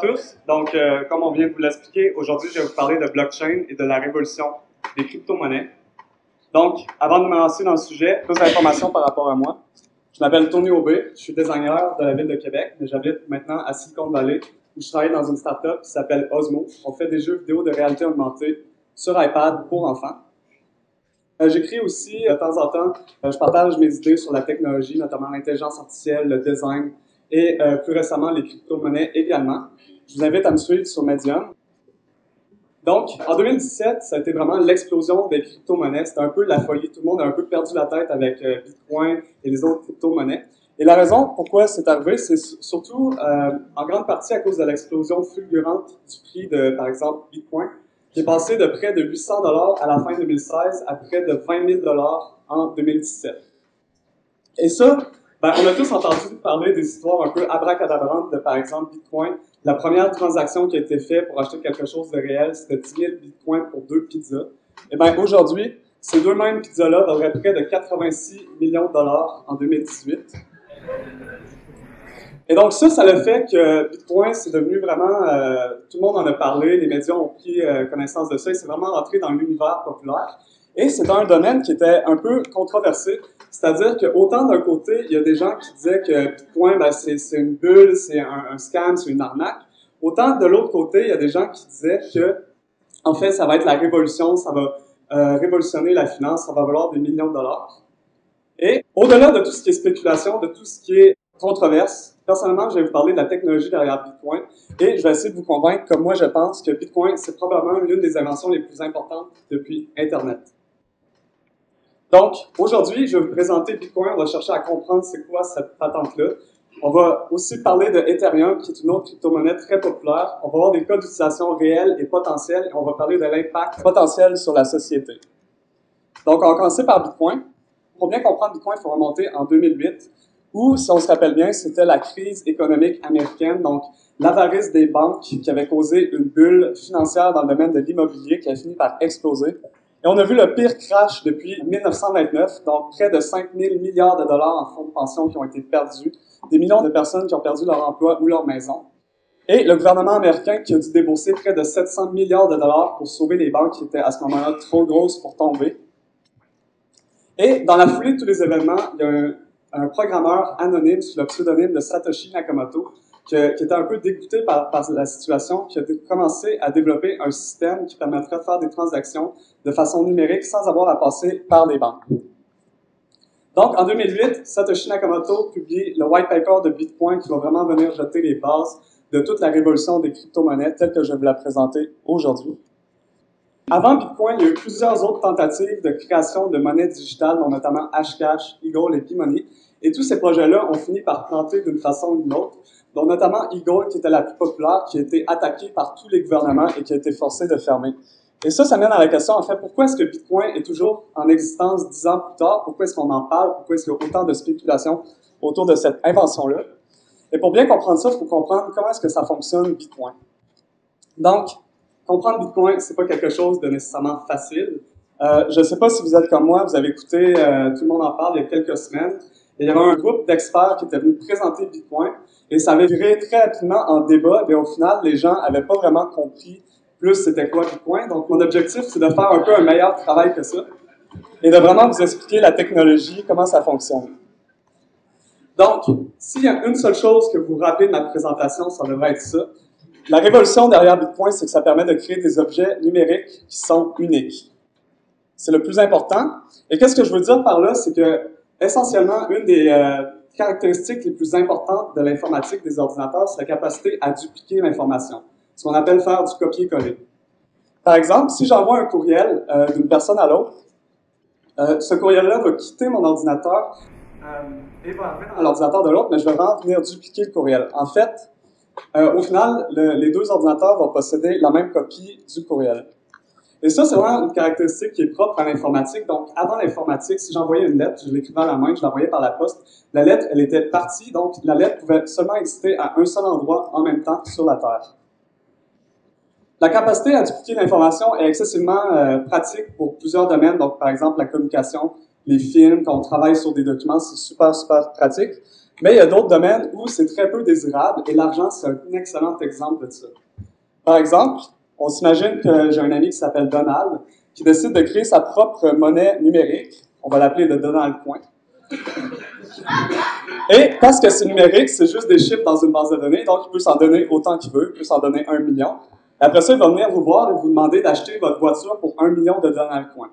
tous. Donc, comme on vient de vous l'expliquer, aujourd'hui, je vais vous parler de blockchain et de la révolution des crypto-monnaies. Donc, avant de me lancer dans le sujet, plus d'informations par rapport à moi. Je m'appelle Tony Aubé, je suis designer de la ville de Québec, mais j'habite maintenant à Silicon Valley, où je travaille dans une start-up qui s'appelle Osmo. On fait des jeux vidéo de réalité augmentée sur iPad pour enfants. J'écris aussi, de temps en temps, je partage mes idées sur la technologie, notamment l'intelligence artificielle, le design et plus récemment les crypto-monnaies également. Je vous invite à me suivre sur Medium. Donc, en 2017, ça a été vraiment l'explosion des crypto-monnaies. C'était un peu la folie. Tout le monde a un peu perdu la tête avec Bitcoin et les autres crypto-monnaies. Et la raison pourquoi c'est arrivé, c'est surtout en grande partie à cause de l'explosion fulgurante du prix de, par exemple, Bitcoin, qui est passé de près de 800 $ à la fin 2016 à près de 20 000 $ en 2017. Et ça, ben, on a tous entendu parler des histoires un peu abracadabrantes de, par exemple, Bitcoin. La première transaction qui a été faite pour acheter quelque chose de réel, c'était 10 000 Bitcoins pour 2 pizzas. Et bien, aujourd'hui, ces deux mêmes pizzas-là vaudraient près de 86 millions de dollars en 2018. Et donc ça a le fait que Bitcoin, c'est devenu vraiment, tout le monde en a parlé, les médias ont pris connaissance de ça, et c'est vraiment rentré dans l'univers populaire. Et c'est un domaine qui était un peu controversé, c'est-à-dire qu'autant d'un côté, il y a des gens qui disaient que Bitcoin, ben, c'est une bulle, c'est un scam, c'est une arnaque, autant de l'autre côté, il y a des gens qui disaient que, en fait, ça va être la révolution, ça va révolutionner la finance, ça va valoir des millions de dollars. Et au-delà de tout ce qui est spéculation, de tout ce qui est controverse, personnellement, je vais vous parler de la technologie derrière Bitcoin et je vais essayer de vous convaincre, comme moi je pense, que Bitcoin, c'est probablement l'une des inventions les plus importantes depuis Internet. Donc, aujourd'hui, je vais vous présenter Bitcoin. On va chercher à comprendre c'est quoi cette patente-là. On va aussi parler de Ethereum, qui est une autre crypto-monnaie très populaire. On va voir des cas d'utilisation réels et potentiels et on va parler de l'impact potentiel sur la société. Donc, on va commencer par Bitcoin. Pour bien comprendre Bitcoin, il faut remonter en 2008, où, si on se rappelle bien, c'était la crise économique américaine, donc l'avarice des banques qui avait causé une bulle financière dans le domaine de l'immobilier qui a fini par exploser. Et on a vu le pire crash depuis 1929, donc près de 5 000 milliards de dollars en fonds de pension qui ont été perdus, des millions de personnes qui ont perdu leur emploi ou leur maison. Et le gouvernement américain qui a dû débourser près de 700 milliards de dollars pour sauver les banques qui étaient à ce moment-là trop grosses pour tomber. Et dans la foulée de tous les événements, il y a un programmeur anonyme sous le pseudonyme de Satoshi Nakamoto qui était un peu dégoûté par la situation, qui a commencé à développer un système qui permettrait de faire des transactions de façon numérique sans avoir à passer par les banques. Donc, en 2008, Satoshi Nakamoto publie le white paper de Bitcoin qui va vraiment venir jeter les bases de toute la révolution des crypto-monnaies telle que je vais vous la présenter aujourd'hui. Avant Bitcoin, il y a eu plusieurs autres tentatives de création de monnaies digitales, dont notamment Hashcash, Eagle et P-Money. Et tous ces projets-là ont fini par planter d'une façon ou d'une autre, dont notamment Eagle, qui était la plus populaire, qui a été attaquée par tous les gouvernements et qui a été forcée de fermer. Et ça mène à la question, en fait, pourquoi est-ce que Bitcoin est toujours en existence 10 ans plus tard? Pourquoi est-ce qu'on en parle? Pourquoi est-ce qu'il y a autant de spéculation autour de cette invention-là? Et pour bien comprendre ça, il faut comprendre comment est-ce que ça fonctionne, Bitcoin. Donc, comprendre Bitcoin, c'est pas quelque chose de nécessairement facile. Je ne sais pas si vous êtes comme moi, vous avez écouté, tout le monde en parle il y a quelques semaines. Et il y avait un groupe d'experts qui était venu présenter Bitcoin et ça avait viré très rapidement en débat. Et au final, les gens n'avaient pas vraiment compris plus c'était quoi Bitcoin. Donc, mon objectif, c'est de faire un peu un meilleur travail que ça et de vraiment vous expliquer la technologie, comment ça fonctionne. Donc, s'il y a une seule chose que vous rappelez de ma présentation, ça devrait être ça. La révolution derrière Bitcoin, c'est que ça permet de créer des objets numériques qui sont uniques. C'est le plus important. Et qu'est-ce que je veux dire par là? C'est que, essentiellement, une des caractéristiques les plus importantes de l'informatique des ordinateurs, c'est la capacité à dupliquer l'information. Ce qu'on appelle faire du copier-coller. Par exemple, si j'envoie un courriel d'une personne à l'autre, ce courriel-là va quitter mon ordinateur et va arriver dans l'ordinateur de l'autre, mais je vais vraiment venir dupliquer le courriel. En fait, au final, les deux ordinateurs vont posséder la même copie du courriel. Et ça, c'est vraiment une caractéristique qui est propre à l'informatique. Donc, avant l'informatique, si j'envoyais une lettre, je l'écrivais à la main, je l'envoyais par la poste, la lettre, elle était partie, donc la lettre pouvait seulement exister à un seul endroit en même temps sur la Terre. La capacité à dupliquer l'information est excessivement pratique pour plusieurs domaines. Donc, par exemple, la communication, les films, quand on travaille sur des documents, c'est super, super pratique. Mais il y a d'autres domaines où c'est très peu désirable et l'argent, c'est un excellent exemple de ça. Par exemple, on s'imagine que j'ai un ami qui s'appelle Donald qui décide de créer sa propre monnaie numérique. On va l'appeler le Donald Coin. Et parce que c'est numérique, c'est juste des chiffres dans une base de données, donc il peut s'en donner autant qu'il veut, il peut s'en donner 1 million. Et après ça, il va venir vous voir et vous demander d'acheter votre voiture pour 1 million de Donald Coin.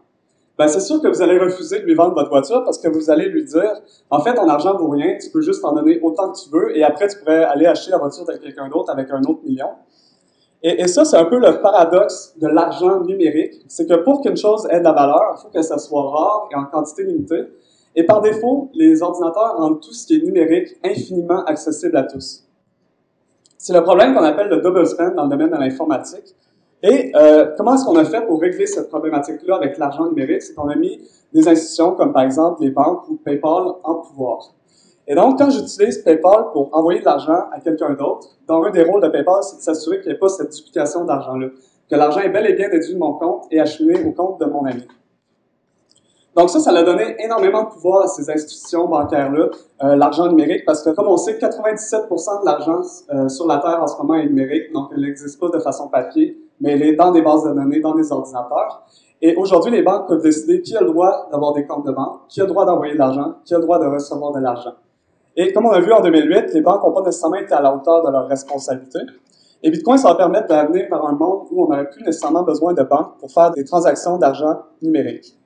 Ben, c'est sûr que vous allez refuser de lui vendre votre voiture parce que vous allez lui dire, en fait, ton argent vaut rien, tu peux juste en donner autant que tu veux et après, tu pourrais aller acheter la voiture de quelqu'un d'autre avec un autre million. Et ça, c'est un peu le paradoxe de l'argent numérique. C'est que pour qu'une chose ait de la valeur, il faut que ça soit rare et en quantité limitée. Et par défaut, les ordinateurs rendent tout ce qui est numérique infiniment accessible à tous. C'est le problème qu'on appelle le double spend dans le domaine de l'informatique. Et comment est-ce qu'on a fait pour régler cette problématique-là avec l'argent numérique? C'est qu'on a mis des institutions comme par exemple les banques ou PayPal en pouvoir. Et donc, quand j'utilise PayPal pour envoyer de l'argent à quelqu'un d'autre, dans un des rôles de PayPal, c'est de s'assurer qu'il n'y ait pas cette duplication d'argent-là, que l'argent est bel et bien déduit de mon compte et acheminé au compte de mon ami. Donc ça a donné énormément de pouvoir à ces institutions bancaires-là, l'argent numérique, parce que comme on sait, 97% de l'argent sur la Terre en ce moment est numérique, donc elle n'existe pas de façon papier, mais elle est dans des bases de données, dans des ordinateurs. Et aujourd'hui, les banques peuvent décider qui a le droit d'avoir des comptes de banque, qui a le droit d'envoyer de l'argent, qui a le droit de recevoir de l'argent. Et comme on a vu en 2008, les banques n'ont pas nécessairement été à la hauteur de leurs responsabilités. Et Bitcoin, ça va permettre d'aller vers un monde où on n'aurait plus nécessairement besoin de banques pour faire des transactions d'argent numérique.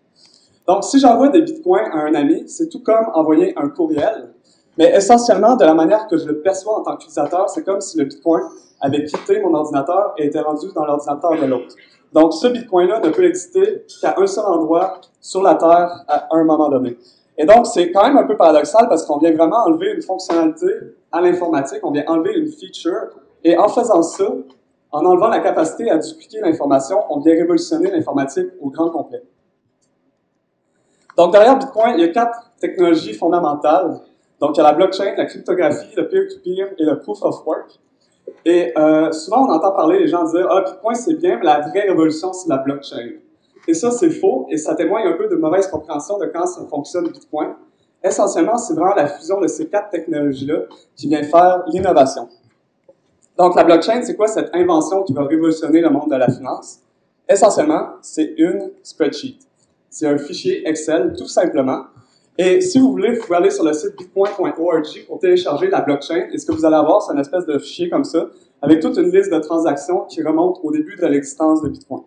Donc, si j'envoie des bitcoins à un ami, c'est tout comme envoyer un courriel, mais essentiellement, de la manière que je le perçois en tant qu'utilisateur, c'est comme si le bitcoin avait quitté mon ordinateur et était rendu dans l'ordinateur de l'autre. Donc, ce bitcoin-là ne peut exister qu'à un seul endroit sur la Terre à un moment donné. Et donc, c'est quand même un peu paradoxal parce qu'on vient vraiment enlever une fonctionnalité à l'informatique, on vient enlever une feature, et en faisant ça, en enlevant la capacité à dupliquer l'information, on vient révolutionner l'informatique au grand complet. Donc, derrière Bitcoin, il y a 4 technologies fondamentales. Donc, il y a la blockchain, la cryptographie, le peer-to-peer et le proof of work. Et souvent, on entend parler les gens dire « Ah, Bitcoin, c'est bien, mais la vraie révolution, c'est la blockchain. » Et ça, c'est faux, et ça témoigne un peu de mauvaise compréhension de comment ça fonctionne Bitcoin. Essentiellement, c'est vraiment la fusion de ces 4 technologies-là qui vient faire l'innovation. Donc, la blockchain, c'est quoi cette invention qui va révolutionner le monde de la finance? Essentiellement, c'est une spreadsheet. C'est un fichier Excel, tout simplement. Et si vous voulez, vous pouvez aller sur le site bitcoin.org pour télécharger la blockchain. Et ce que vous allez avoir, c'est une espèce de fichier comme ça, avec toute une liste de transactions qui remonte au début de l'existence de Bitcoin.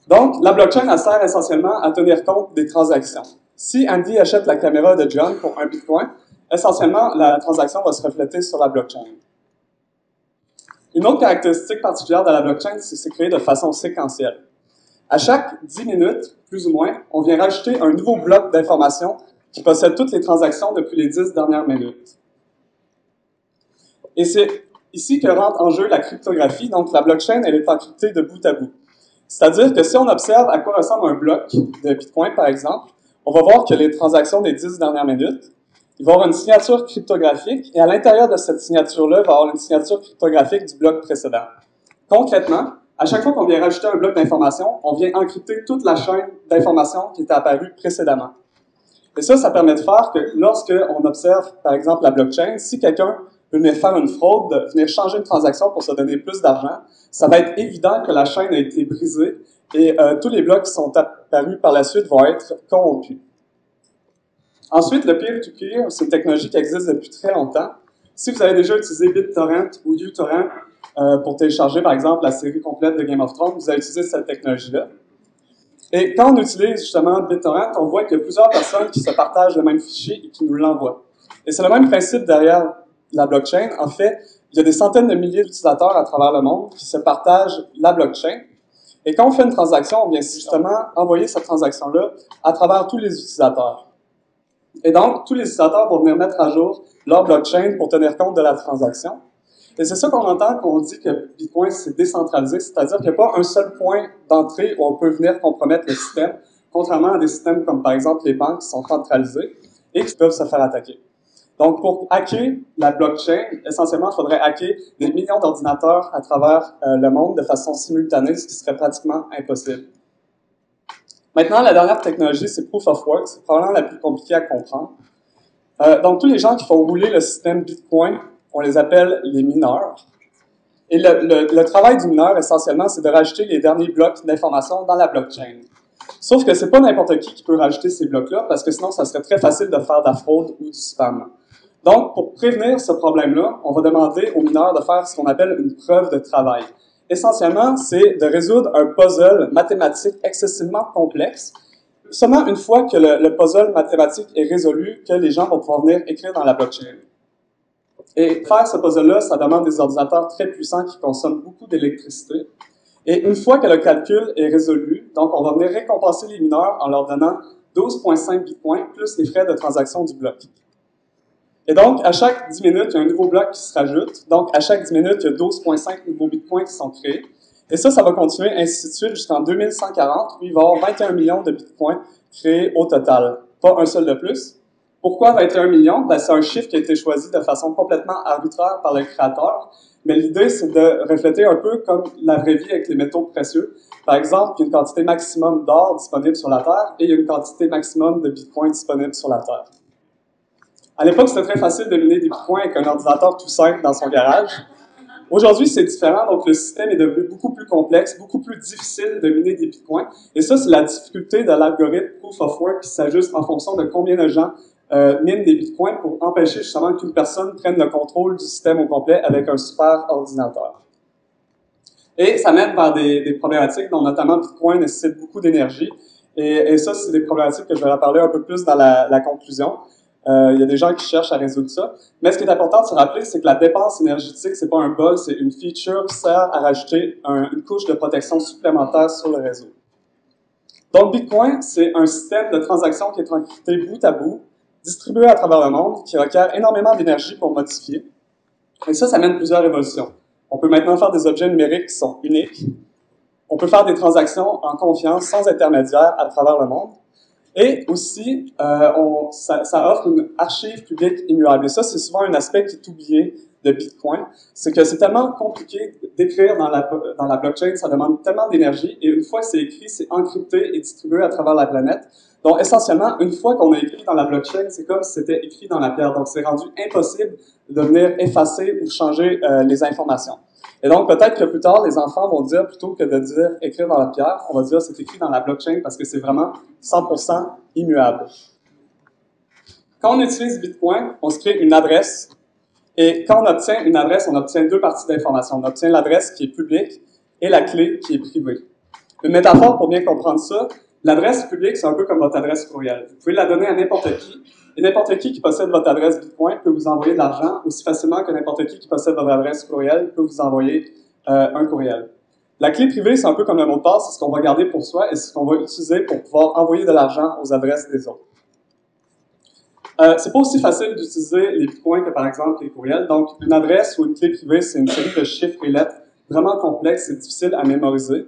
Donc, la blockchain, elle sert essentiellement à tenir compte des transactions. Si Andy achète la caméra de John pour un Bitcoin, essentiellement, la transaction va se refléter sur la blockchain. Une autre caractéristique particulière de la blockchain, c'est que c'est créé de façon séquentielle. À chaque 10 minutes, plus ou moins, on vient rajouter un nouveau bloc d'informations qui possède toutes les transactions depuis les 10 dernières minutes. Et c'est ici que rentre en jeu la cryptographie. Donc, la blockchain, elle est encryptée de bout à bout. C'est-à-dire que si on observe à quoi ressemble un bloc de Bitcoin, par exemple, on va voir que les transactions des 10 dernières minutes, il va y avoir une signature cryptographique, et à l'intérieur de cette signature-là, il va y avoir une signature cryptographique du bloc précédent. Concrètement, à chaque fois qu'on vient rajouter un bloc d'information, on vient encrypter toute la chaîne d'informations qui était apparue précédemment. Et ça permet de faire que lorsqu'on observe, par exemple, la blockchain, si quelqu'un veut venir faire une fraude, venir changer une transaction pour se donner plus d'argent, ça va être évident que la chaîne a été brisée et tous les blocs qui sont apparus par la suite vont être corrompus. Ensuite, le peer-to-peer, c'est une technologie qui existe depuis très longtemps. Si vous avez déjà utilisé BitTorrent ou uTorrent, pour télécharger, par exemple, la série complète de Game of Thrones, vous allez utiliser cette technologie-là. Et quand on utilise justement BitTorrent, on voit qu'il y a plusieurs personnes qui se partagent le même fichier et qui nous l'envoient. Et c'est le même principe derrière la blockchain. En fait, il y a des centaines de milliers d'utilisateurs à travers le monde qui se partagent la blockchain. Et quand on fait une transaction, on vient justement envoyer cette transaction-là à travers tous les utilisateurs. Et donc, tous les utilisateurs vont venir mettre à jour leur blockchain pour tenir compte de la transaction. Et c'est ça qu'on entend quand on dit que Bitcoin, c'est décentralisé, c'est-à-dire qu'il n'y a pas un seul point d'entrée où on peut venir compromettre le système, contrairement à des systèmes comme par exemple les banques qui sont centralisées et qui peuvent se faire attaquer. Donc, pour hacker la blockchain, essentiellement, il faudrait hacker des millions d'ordinateurs à travers le monde de façon simultanée, ce qui serait pratiquement impossible. Maintenant, la dernière technologie, c'est Proof of Work. C'est probablement la plus compliquée à comprendre. Donc, tous les gens qui font rouler le système Bitcoin, on les appelle les mineurs. Et le travail du mineur, essentiellement, c'est de rajouter les derniers blocs d'information dans la blockchain. Sauf que c'est pas n'importe qui peut rajouter ces blocs-là, parce que sinon, ça serait très facile de faire de la fraude ou du spam. Donc, pour prévenir ce problème-là, on va demander aux mineurs de faire ce qu'on appelle une preuve de travail. Essentiellement, c'est de résoudre un puzzle mathématique excessivement complexe. Seulement une fois que le puzzle mathématique est résolu, que les gens vont pouvoir venir écrire dans la blockchain. Et faire ce puzzle-là, ça demande des ordinateurs très puissants qui consomment beaucoup d'électricité. Et une fois que le calcul est résolu, donc on va venir récompenser les mineurs en leur donnant 12,5 bitcoins plus les frais de transaction du bloc. Et donc, à chaque 10 minutes, il y a un nouveau bloc qui se rajoute. Donc, à chaque 10 minutes, il y a 12,5 nouveaux bitcoins qui sont créés. Et ça va continuer ainsi de suite jusqu'en 2140, où il va y avoir 21 millions de bitcoins créés au total. Pas un seul de plus. Pourquoi 21 millions? Ben, c'est un chiffre qui a été choisi de façon complètement arbitraire par le créateur. Mais l'idée, c'est de refléter un peu comme la vraie vie avec les métaux précieux. Par exemple, il y a une quantité maximum d'or disponible sur la Terre et il y a une quantité maximum de bitcoins disponible sur la Terre. À l'époque, c'était très facile de miner des bitcoins avec un ordinateur tout simple dans son garage. Aujourd'hui, c'est différent, donc le système est devenu beaucoup plus complexe, beaucoup plus difficile de miner des bitcoins. Et ça, c'est la difficulté de l'algorithme Proof of Work qui s'ajuste en fonction de combien de gens minent des bitcoins pour empêcher justement qu'une personne prenne le contrôle du système au complet avec un super ordinateur. Et ça mène vers des problématiques dont notamment Bitcoin nécessite beaucoup d'énergie. Et ça, c'est des problématiques que je vais en parler un peu plus dans la conclusion. Il y a des gens qui cherchent à résoudre ça. Mais ce qui est important de se rappeler, c'est que la dépense énergétique, c'est pas un bug, c'est une feature qui sert à rajouter une couche de protection supplémentaire sur le réseau. Donc, Bitcoin, c'est un système de transactions qui est encrypté bout à bout, distribué à travers le monde, qui requiert énormément d'énergie pour modifier. Et ça mène plusieurs évolutions. On peut maintenant faire des objets numériques qui sont uniques. On peut faire des transactions en confiance, sans intermédiaire, à travers le monde. Et aussi, ça offre une archive publique immuable. Et ça, c'est souvent un aspect qui est oublié de Bitcoin. C'est que c'est tellement compliqué d'écrire dans la blockchain, ça demande tellement d'énergie. Et une fois que c'est écrit, c'est encrypté et distribué à travers la planète. Donc, essentiellement, une fois qu'on a écrit dans la blockchain, c'est comme si c'était écrit dans la pierre. Donc, c'est rendu impossible de venir effacer ou changer les informations. Et donc, peut-être que plus tard, les enfants vont dire, plutôt que de dire écrire dans la pierre, on va dire c'est écrit dans la blockchain parce que c'est vraiment 100% immuable. Quand on utilise Bitcoin, on se crée une adresse. Et quand on obtient une adresse, on obtient deux parties d'information. On obtient l'adresse qui est publique et la clé qui est privée. Une métaphore pour bien comprendre ça, l'adresse publique, c'est un peu comme votre adresse courriel. Vous pouvez la donner à n'importe qui. Et n'importe qui possède votre adresse Bitcoin peut vous envoyer de l'argent aussi facilement que n'importe qui possède votre adresse courriel peut vous envoyer un courriel. La clé privée, c'est un peu comme le mot de passe, c'est ce qu'on va garder pour soi et c'est ce qu'on va utiliser pour pouvoir envoyer de l'argent aux adresses des autres. C'est pas aussi facile d'utiliser les bitcoins que par exemple les courriels. Donc, une adresse ou une clé privée, c'est une série de chiffres et lettres vraiment complexes et difficiles à mémoriser.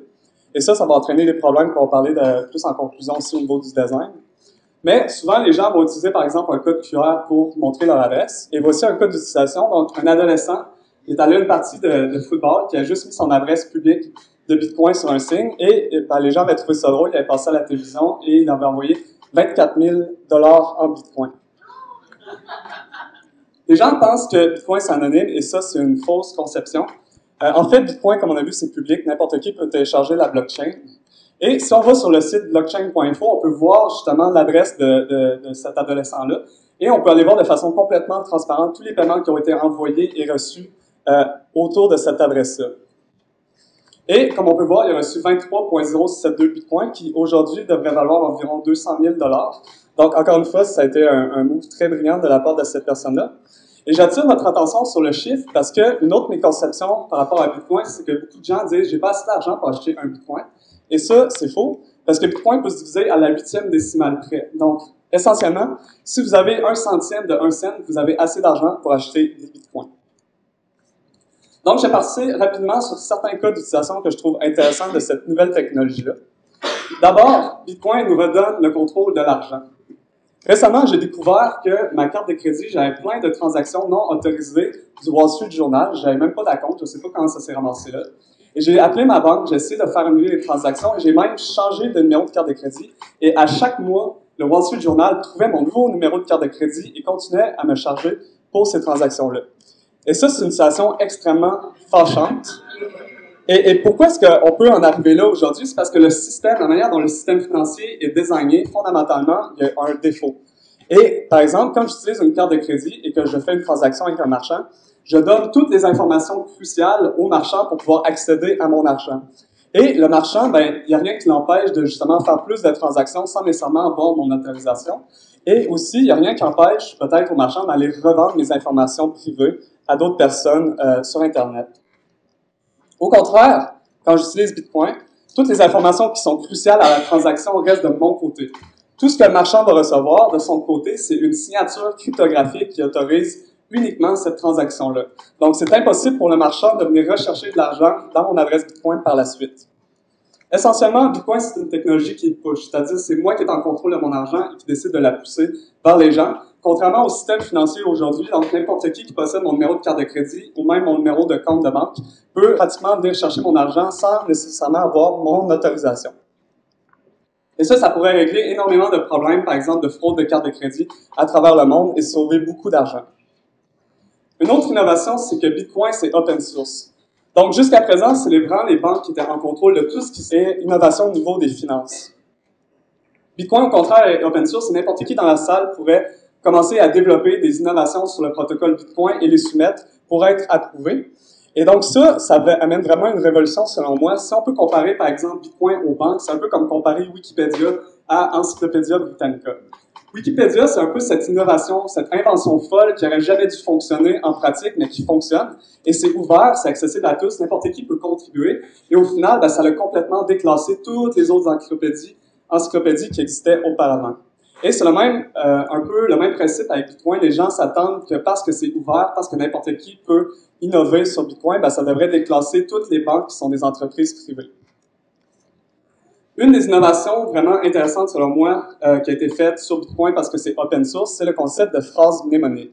Et ça va entraîner des problèmes qu'on va parler de plus en conclusion aussi au niveau du design. Mais souvent, les gens vont utiliser par exemple un code QR pour montrer leur adresse. Et voici un code d'utilisation. Donc, un adolescent est allé à une partie de football qui a juste mis son adresse publique de Bitcoin sur un signe. Et ben, les gens avaient trouvé ça drôle, ils avaient passé à la télévision et ils avaient envoyé 24 000 $ en Bitcoin. Les gens pensent que Bitcoin c'est anonyme et ça, c'est une fausse conception. En fait, Bitcoin, comme on a vu, c'est public. N'importe qui peut télécharger la blockchain. Et si on va sur le site blockchain.info, on peut voir justement l'adresse de cet adolescent-là. Et on peut aller voir de façon complètement transparente tous les paiements qui ont été envoyés et reçus autour de cette adresse-là. Et comme on peut voir, il a reçu 23,072 bitcoins qui aujourd'hui devrait valoir environ 200 000 $. Donc encore une fois, ça a été un move très brillant de la part de cette personne-là. Et j'attire votre attention sur le chiffre parce qu'une autre méconception par rapport à Bitcoin, c'est que beaucoup de gens disent « j'ai pas assez d'argent pour acheter un Bitcoin ». Et ça, c'est faux, parce que Bitcoin peut se diviser à la 8e décimale près. Donc, essentiellement, si vous avez 1 centième de 1 cent, vous avez assez d'argent pour acheter des Bitcoins. Donc, je vais passer rapidement sur certains cas d'utilisation que je trouve intéressants de cette nouvelle technologie-là. D'abord, Bitcoin nous redonne le contrôle de l'argent. Récemment, j'ai découvert que ma carte de crédit, j'avais plein de transactions non autorisées du Wall Street Journal. J'avais même pas d'acompte, je sais pas comment ça s'est ramassé là. Et j'ai appelé ma banque, j'ai essayé de faire annuler les transactions et j'ai même changé de numéro de carte de crédit. Et à chaque mois, le Wall Street Journal trouvait mon nouveau numéro de carte de crédit et continuait à me charger pour ces transactions-là. Et ça, c'est une situation extrêmement fâchante. Et pourquoi est-ce qu'on peut en arriver là aujourd'hui? C'est parce que le système, la manière dont le système financier est designé, fondamentalement, il y a un défaut. Et, par exemple, quand j'utilise une carte de crédit et que je fais une transaction avec un marchand, je donne toutes les informations cruciales au marchand pour pouvoir accéder à mon argent. Et le marchand, ben, il n'y a rien qui l'empêche de justement faire plus de transactions sans nécessairement avoir mon autorisation. Et aussi, il n'y a rien qui empêche peut-être au marchand d'aller revendre mes informations privées à d'autres personnes sur Internet. Au contraire, quand j'utilise Bitcoin, toutes les informations qui sont cruciales à la transaction restent de mon côté. Tout ce que le marchand va recevoir de son côté, c'est une signature cryptographique qui autorise uniquement cette transaction-là. Donc, c'est impossible pour le marchand de venir rechercher de l'argent dans mon adresse Bitcoin par la suite. Essentiellement, Bitcoin, c'est une technologie qui push, c'est-à-dire c'est moi qui est en contrôle de mon argent et qui décide de la pousser vers les gens, contrairement au système financier aujourd'hui. Donc, n'importe qui possède mon numéro de carte de crédit ou même mon numéro de compte de banque peut pratiquement venir chercher mon argent sans nécessairement avoir mon autorisation. Et ça pourrait régler énormément de problèmes, par exemple de fraude de carte de crédit à travers le monde et sauver beaucoup d'argent. Une autre innovation, c'est que Bitcoin, c'est open source. Donc, jusqu'à présent, c'est vraiment les banques qui étaient en contrôle de tout ce qui est innovation au niveau des finances. Bitcoin, au contraire, est open source et n'importe qui dans la salle pourrait commencer à développer des innovations sur le protocole Bitcoin et les soumettre pour être approuvés. Et donc ça amène vraiment une révolution selon moi. Si on peut comparer, par exemple, Bitcoin aux banques, c'est un peu comme comparer Wikipédia à Encyclopédia Britannica. Wikipédia, c'est un peu cette innovation, cette invention folle qui n'aurait jamais dû fonctionner en pratique, mais qui fonctionne. Et c'est ouvert, c'est accessible à tous, n'importe qui peut contribuer. Et au final, ben, ça a complètement déclassé toutes les autres encyclopédies qui existaient auparavant. Et c'est un peu le même principe avec Bitcoin. Les gens s'attendent que parce que c'est ouvert, parce que n'importe qui peut innover sur Bitcoin, ben, ça devrait déclasser toutes les banques qui sont des entreprises privées. Une des innovations vraiment intéressantes, selon moi, qui a été faite sur Bitcoin parce que c'est open source, c'est le concept de phrase mnémonique.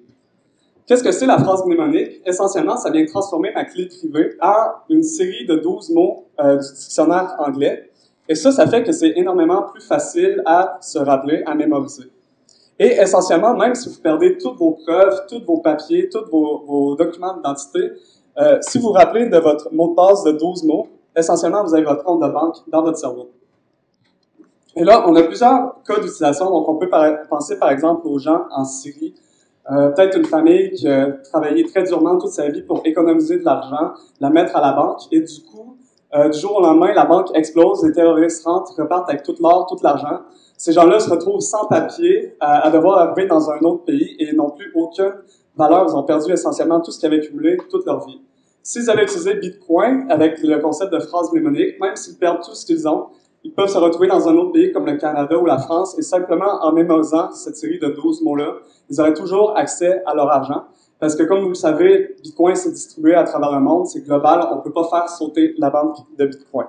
Qu'est-ce que c'est la phrase mnémonique? Essentiellement, ça vient transformer ma clé privée en une série de 12 mots du dictionnaire anglais. Et ça fait que c'est énormément plus facile à se rappeler, à mémoriser. Et essentiellement, même si vous perdez toutes vos preuves, tous vos papiers, tous vos documents d'identité, si vous vous rappelez de votre mot de passe de 12 mots, essentiellement, vous avez votre compte de banque dans votre cerveau. Et là, on a plusieurs cas d'utilisation. Donc, on peut penser, par exemple, aux gens en Syrie. Peut-être une famille qui a travaillé très durement toute sa vie pour économiser de l'argent, la mettre à la banque, et du coup, du jour au lendemain, la banque explose, les terroristes rentrent, repartent avec tout l'or, tout l'argent. Ces gens-là se retrouvent sans papier, à devoir arriver dans un autre pays et n'ont plus aucune valeur. Ils ont perdu essentiellement tout ce qu'ils avaient cumulé toute leur vie. S'ils avaient utilisé Bitcoin avec le concept de phrase mnémonique, même s'ils perdent tout ce qu'ils ont, ils peuvent se retrouver dans un autre pays comme le Canada ou la France et simplement en mémorisant cette série de 12 mots-là, ils auraient toujours accès à leur argent. Parce que comme vous le savez, Bitcoin s'est distribué à travers le monde, c'est global, on ne peut pas faire sauter la banque de Bitcoin.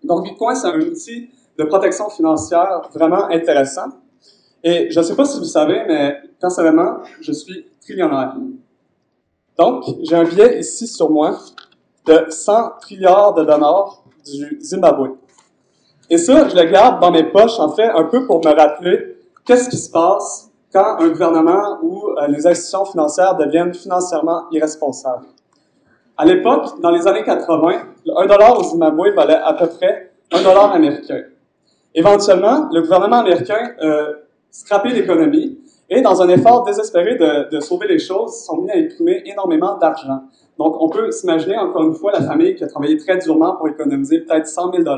Donc Bitcoin, c'est un outil de protection financière vraiment intéressant. Et je ne sais pas si vous savez, mais personnellement, je suis trillionnaire. Donc, j'ai un billet ici sur moi de 100 trilliards de dollars du Zimbabwe. Et ça, je le garde dans mes poches, en fait, un peu pour me rappeler qu'est-ce qui se passe quand un gouvernement ou les institutions financières deviennent financièrement irresponsables. À l'époque, dans les années 80, $1 au Zimbabwe valait à peu près $1 américain. Éventuellement, le gouvernement américain scrappé l'économie et, dans un effort désespéré de sauver les choses, sont mis à imprimer énormément d'argent. Donc, on peut s'imaginer, encore une fois, la famille qui a travaillé très durement pour économiser peut-être 100 000 $,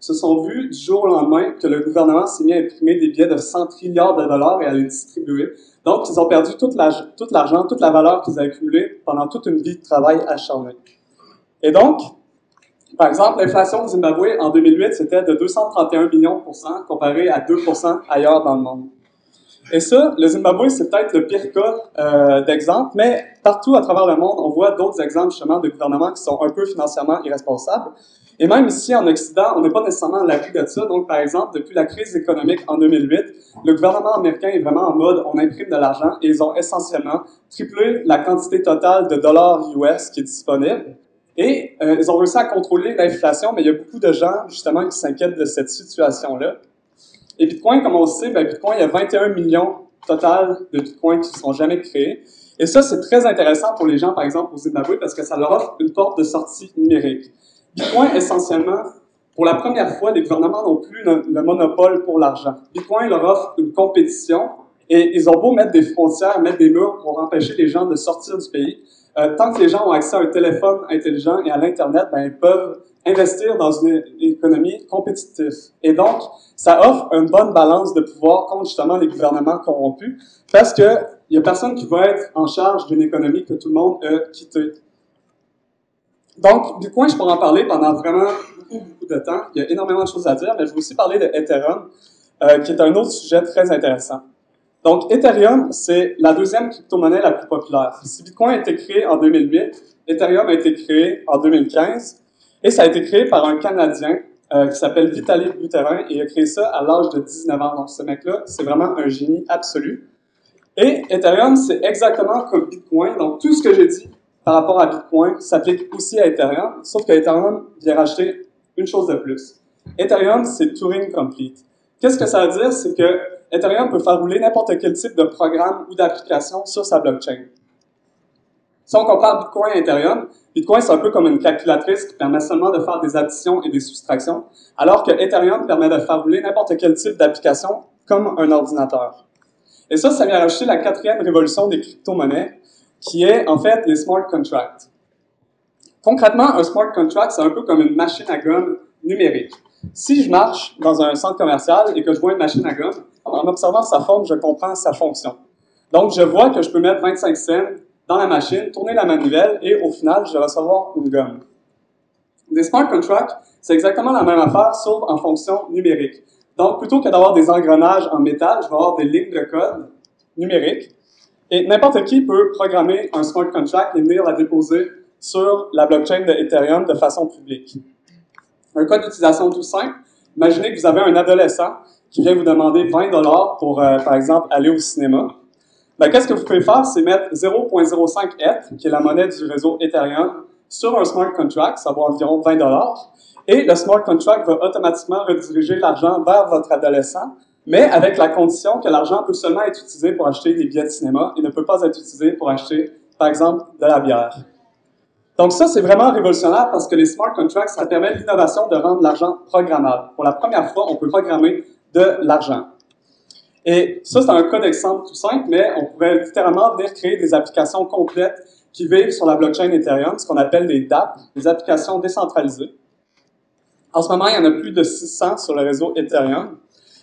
se sont vus du jour au lendemain que le gouvernement s'est mis à imprimer des billets de 100 trilliards de dollars et à les distribuer. Donc, ils ont perdu tout l'argent, toute la valeur qu'ils avaient accumulée pendant toute une vie de travail acharné. Et donc, par exemple, l'inflation au Zimbabwe en 2008, c'était de 231 millions % comparé à 2% ailleurs dans le monde. Et ça, le Zimbabwe, c'est peut-être le pire cas d'exemple, mais partout à travers le monde, on voit d'autres exemples justement de gouvernements qui sont un peu financièrement irresponsables. Et même ici, en Occident, on n'est pas nécessairement à l'abri de ça. Donc, par exemple, depuis la crise économique en 2008, le gouvernement américain est vraiment en mode on imprime de l'argent et ils ont essentiellement triplé la quantité totale de dollars US qui est disponible. Et ils ont réussi à contrôler l'inflation, mais il y a beaucoup de gens, justement, qui s'inquiètent de cette situation-là. Et Bitcoin, comme on le sait, ben Bitcoin, il y a 21 millions total de Bitcoin qui ne sont jamais créés. Et ça, c'est très intéressant pour les gens, par exemple, au Zimbabwe, parce que ça leur offre une porte de sortie numérique. Bitcoin, essentiellement, pour la première fois, les gouvernements n'ont plus le monopole pour l'argent. Bitcoin leur offre une compétition et ils ont beau mettre des frontières, mettre des murs pour empêcher les gens de sortir du pays. Tant que les gens ont accès à un téléphone intelligent et à l'Internet, ben, ils peuvent investir dans une économie compétitive. Et donc, ça offre une bonne balance de pouvoir contre justement les gouvernements corrompus parce que il y a personne qui va être en charge d'une économie que tout le monde a quittée. Donc, Bitcoin, je pourrais en parler pendant vraiment beaucoup de temps. Il y a énormément de choses à dire, mais je vais aussi parler de Ethereum, qui est un autre sujet très intéressant. Donc, Ethereum, c'est la deuxième crypto-monnaie la plus populaire. Si Bitcoin a été créé en 2008, Ethereum a été créé en 2015, et ça a été créé par un Canadien qui s'appelle Vitalik Buterin, et il a créé ça à l'âge de 19 ans. Donc, ce mec-là, c'est vraiment un génie absolu. Et Ethereum, c'est exactement comme Bitcoin. Donc, tout ce que j'ai dit par rapport à Bitcoin s'applique aussi à Ethereum, sauf que Ethereum vient rajouter une chose de plus. Ethereum, c'est Turing Complete. Qu'est-ce que ça veut dire? C'est que Ethereum peut faire rouler n'importe quel type de programme ou d'application sur sa blockchain. Si on compare Bitcoin et Ethereum, Bitcoin, c'est un peu comme une calculatrice qui permet seulement de faire des additions et des soustractions, alors que Ethereum permet de faire rouler n'importe quel type d'application comme un ordinateur. Et ça vient rajouter la quatrième révolution des crypto-monnaies, qui est en fait les smart contracts. Concrètement, un smart contract, c'est un peu comme une machine à gomme numérique. Si je marche dans un centre commercial et que je vois une machine à gomme, en observant sa forme, je comprends sa fonction. Donc, je vois que je peux mettre 25 cents dans la machine, tourner la manivelle et au final, je vais recevoir une gomme. Des smart contracts, c'est exactement la même affaire, sauf en fonction numérique. Donc, plutôt que d'avoir des engrenages en métal, je vais avoir des lignes de code numériques. Et n'importe qui peut programmer un smart contract et venir la déposer sur la blockchain de Ethereum de façon publique. Un cas d'utilisation tout simple. Imaginez que vous avez un adolescent qui vient vous demander 20 $ pour, par exemple, aller au cinéma. Ben, qu'est-ce que vous pouvez faire? C'est mettre 0.05 ETH, qui est la monnaie du réseau Ethereum, sur un smart contract, ça vaut environ 20 $, et le smart contract va automatiquement rediriger l'argent vers votre adolescent, mais avec la condition que l'argent peut seulement être utilisé pour acheter des billets de cinéma et ne peut pas être utilisé pour acheter, par exemple, de la bière. Donc ça, c'est vraiment révolutionnaire parce que les smart contracts, ça permet l'innovation de rendre l'argent programmable. Pour la première fois, on peut programmer de l'argent. Et ça, c'est un cas d'exemple tout simple, mais on pourrait littéralement venir créer des applications complètes qui vivent sur la blockchain Ethereum, ce qu'on appelle des dApps, des applications décentralisées. En ce moment, il y en a plus de 600 sur le réseau Ethereum.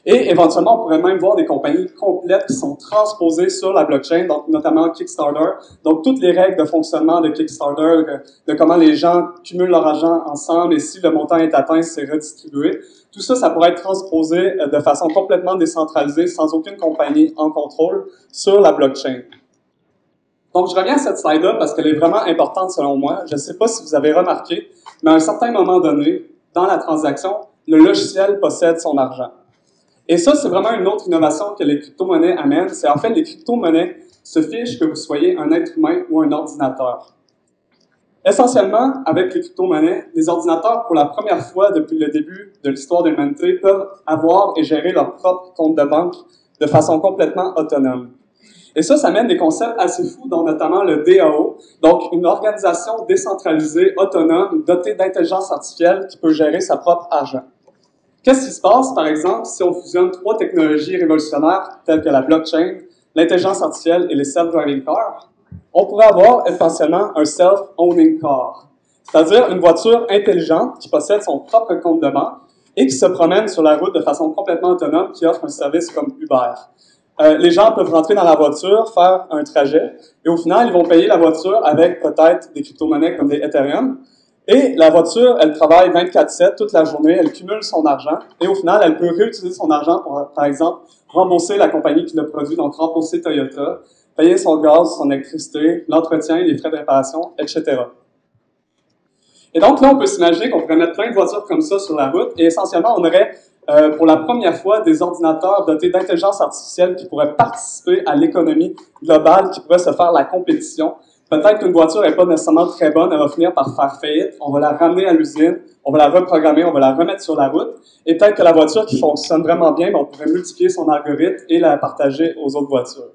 Et éventuellement, on pourrait même voir des compagnies complètes qui sont transposées sur la blockchain, donc notamment Kickstarter. Donc, toutes les règles de fonctionnement de Kickstarter, de comment les gens cumulent leur argent ensemble et si le montant est atteint, c'est redistribué. Tout ça, ça pourrait être transposé de façon complètement décentralisée, sans aucune compagnie en contrôle, sur la blockchain. Donc, je reviens à cette slide-là parce qu'elle est vraiment importante selon moi. Je ne sais pas si vous avez remarqué, mais à un certain moment donné, dans la transaction, le logiciel possède son argent. Et ça, c'est vraiment une autre innovation que les crypto-monnaies amènent. C'est en fait, les crypto-monnaies se fichent que vous soyez un être humain ou un ordinateur. Essentiellement, avec les crypto-monnaies, les ordinateurs, pour la première fois depuis le début de l'histoire de l'humanité, peuvent avoir et gérer leur propre compte de banque de façon complètement autonome. Et ça mène des concepts assez fous, dont notamment le DAO, donc une organisation décentralisée, autonome, dotée d'intelligence artificielle qui peut gérer sa propre argent. Qu'est-ce qui se passe, par exemple, si on fusionne trois technologies révolutionnaires telles que la blockchain, l'intelligence artificielle et les self-driving cars? On pourrait avoir essentiellement un self-owning car, c'est-à-dire une voiture intelligente qui possède son propre compte de banque et qui se promène sur la route de façon complètement autonome, qui offre un service comme Uber. Les gens peuvent rentrer dans la voiture, faire un trajet, et au final, ils vont payer la voiture avec peut-être des crypto-monnaies comme des Ethereum. Et la voiture, elle travaille 24/7 toute la journée, elle cumule son argent, et au final, elle peut réutiliser son argent pour, par exemple, rembourser la compagnie qui l'a produit, donc rembourser Toyota, payer son gaz, son électricité, l'entretien, les frais de réparation, etc. Et donc là, on peut s'imaginer qu'on pourrait mettre plein de voitures comme ça sur la route, et essentiellement, on aurait pour la première fois des ordinateurs dotés d'intelligence artificielle qui pourraient participer à l'économie globale, qui pourraient se faire la compétition. Peut-être qu'une voiture n'est pas nécessairement très bonne, elle va finir par faire faillite, on va la ramener à l'usine, on va la reprogrammer, on va la remettre sur la route, et peut-être que la voiture qui fonctionne vraiment bien, on pourrait multiplier son algorithme et la partager aux autres voitures.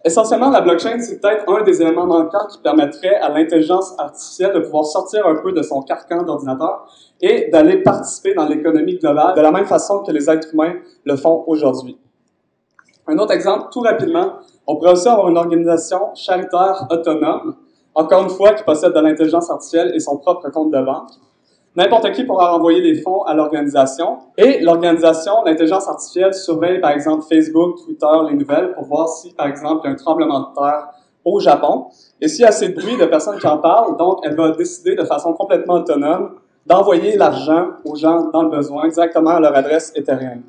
Essentiellement, la blockchain, c'est peut-être un des éléments manquants qui permettrait à l'intelligence artificielle de pouvoir sortir un peu de son carcan d'ordinateur et d'aller participer dans l'économie globale de la même façon que les êtres humains le font aujourd'hui. Un autre exemple, tout rapidement, on pourrait aussi avoir une organisation charitaire autonome, encore une fois, qui possède de l'intelligence artificielle et son propre compte de banque. N'importe qui pourra envoyer des fonds à l'organisation et l'organisation, l'intelligence artificielle surveille par exemple Facebook, Twitter, les nouvelles pour voir si par exemple il y a un tremblement de terre au Japon. Et s'il y a assez de bruit de personnes qui en parlent, donc elle va décider de façon complètement autonome d'envoyer l'argent aux gens dans le besoin directement à leur adresse Ethereum.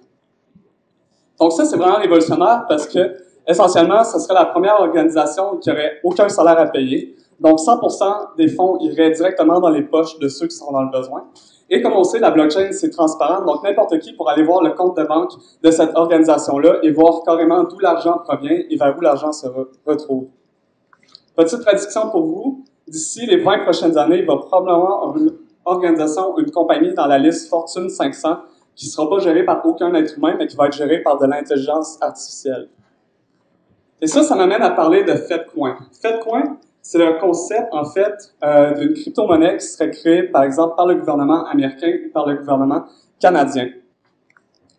Donc ça, c'est vraiment révolutionnaire parce que essentiellement, ce serait la première organisation qui n'aurait aucun salaire à payer. Donc, 100% des fonds iraient directement dans les poches de ceux qui sont dans le besoin. Et comme on sait, la blockchain, c'est transparent, donc n'importe qui pourra aller voir le compte de banque de cette organisation-là et voir carrément d'où l'argent provient et vers où l'argent se retrouve. Petite prédiction pour vous, d'ici les 20 prochaines années, il va probablement avoir une organisation, une compagnie dans la liste Fortune 500 qui ne sera pas gérée par aucun être humain, mais qui va être gérée par de l'intelligence artificielle. Et ça m'amène à parler de FedCoin. FedCoin, c'est le concept, en fait, d'une crypto-monnaie qui serait créée, par exemple, par le gouvernement américain ou par le gouvernement canadien.